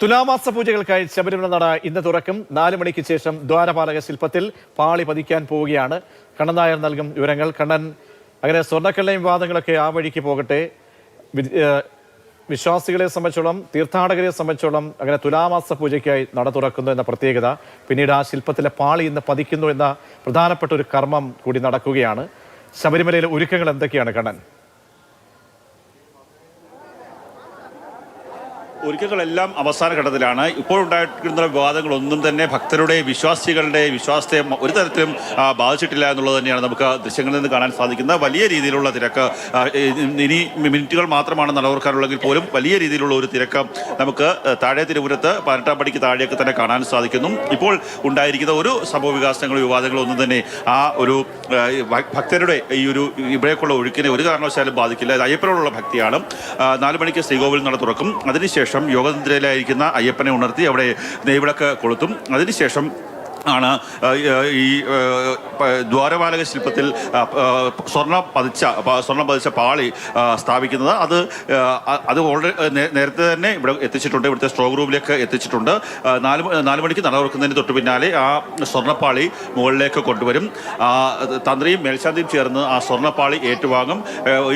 തുലാമാസ പൂജകൾക്കായി ശബരിമല നട ഇന്ന് തുറക്കും. 4 മണിക്ക് ശേഷം ദ്വാരപാലക ശില്പത്തിൽ പാളി പതിക്കാൻ പോവുകയാണ്. കണ്ണൻ നായർ നൽകും വിവരങ്ങൾ. കണ്ണൻ, അങ്ങനെ സ്വർണ്ണക്കള്ളയും വാദങ്ങളൊക്കെ ആ വഴിക്ക് പോകട്ടെ. വിശ്വാസികളെ സംബന്ധിച്ചോളം, തീർത്ഥാടകരെ സംബന്ധിച്ചോളം അങ്ങനെ തുലാമാസ പൂജയ്ക്കായി നട തുറക്കുന്നു എന്ന പ്രത്യേകത, പിന്നീട് ആ ശില്പത്തിലെ പാളി ഇന്ന് പതിക്കുന്നു എന്ന പ്രധാനപ്പെട്ട ഒരു കർമ്മം കൂടി നടക്കുകയാണ്. ശബരിമലയിലെ ഒരുക്കങ്ങൾ എന്തൊക്കെയാണ് കണ്ണൻ? ഒരുക്കങ്ങളെല്ലാം അവസാന ഘട്ടത്തിലാണ്. ഇപ്പോഴുണ്ടായിരിക്കുന്ന വിവാദങ്ങളൊന്നും തന്നെ ഭക്തരുടെ വിശ്വാസികളുടെ വിശ്വാസത്തെ ഒരു തരത്തിലും ബാധിച്ചിട്ടില്ല എന്നുള്ളത് തന്നെയാണ് നമുക്ക് ദൃശ്യങ്ങളിൽ നിന്ന് കാണാൻ സാധിക്കുന്നത്. വലിയ രീതിയിലുള്ള തിരക്ക്, ഇനി മിനിറ്റുകൾ മാത്രമാണ് നട തുറക്കാനുള്ളെങ്കിൽ പോലും വലിയ രീതിയിലുള്ള ഒരു തിരക്ക് നമുക്ക് താഴെ തിരുവനന്തപുരത്ത് 18-ാം പടിക്ക് താഴെയൊക്കെ തന്നെ കാണാൻ സാധിക്കുന്നു. ഇപ്പോൾ ഉണ്ടായിരിക്കുന്ന ഒരു സംഭവ വികാസങ്ങളോ വിവാദങ്ങളോ ഒന്നും തന്നെ ആ ഒരു ഭക്തരുടെ ഈ ഒരു ഇവിടേക്കുള്ള ഒഴുക്കിനെ ഒരു കാരണവശാലും ബാധിക്കില്ല. ഇത് അയ്യപ്പനോടുള്ള ഭക്തിയാണ്. 4 മണിക്ക് ശ്രീകോവിൽ നട തുറക്കും. അതിനുശേഷം യോഗനിദ്രയിലായിരിക്കുന്ന അയ്യപ്പനെ ഉണർത്തി അവിടെ നെയ്വിളക്ക് കൊളുത്തും. അതിനുശേഷം ആണ് ഈ ദ്വാരപാലക ശില്പത്തിൽ സ്വർണം പതിച്ച പാളി സ്ഥാപിക്കുന്നത്. അത് ഓൾറെഡി നേരത്തെ തന്നെ ഇവിടെ എത്തിച്ചിട്ടുണ്ട്. ഇവിടുത്തെ സ്ട്രോങ് റൂമിലേക്ക് എത്തിച്ചിട്ടുണ്ട്. 4 മണിക്ക് നട തുറക്കുന്നതിന് തൊട്ട് പിന്നാലെ ആ സ്വർണ്ണപ്പാളി മുകളിലേക്ക് കൊണ്ടുവരും. തന്ത്രിയും മേൽശാന്തിയും ചേർന്ന് ആ സ്വർണ്ണപ്പാളി ഏറ്റുവാങ്ങും.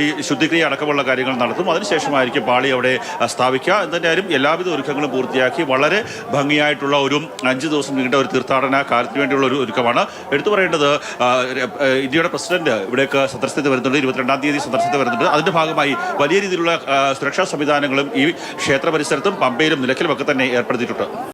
ഈ ശുദ്ധിക്രിയ അടക്കമുള്ള കാര്യങ്ങൾ നടത്തും. അതിനുശേഷമായിരിക്കും പാളി അവിടെ സ്ഥാപിക്കുക. എന്തായാലും എല്ലാവിധ ഒരുക്കങ്ങളും പൂർത്തിയാക്കി വളരെ ഭംഗിയായിട്ടുള്ള ഒരു 5 ദിവസം നീണ്ട ഒരു തീർത്ഥാടന കാലത്തിന് വേണ്ടിയുള്ള ഒരു ഒരുക്കമാണ്. എടുത്തു പറയേണ്ടത്, ഇന്ത്യയുടെ പ്രസിഡന്റ് ഇവിടേക്ക് സന്ദർശനത്തിന് വരുന്നുണ്ട്. 22-ാം തീയതി സന്ദർശനത്തിന് വരുന്നുണ്ട്. അതിന്റെ ഭാഗമായി വലിയ രീതിയിലുള്ള സുരക്ഷാ സംവിധാനങ്ങളും ഈ ക്ഷേത്ര പരിസരത്തും പമ്പയിലും നിലയ്ക്കലുമൊക്കെ തന്നെ ഏർപ്പെടുത്തിയിട്ടുണ്ട്.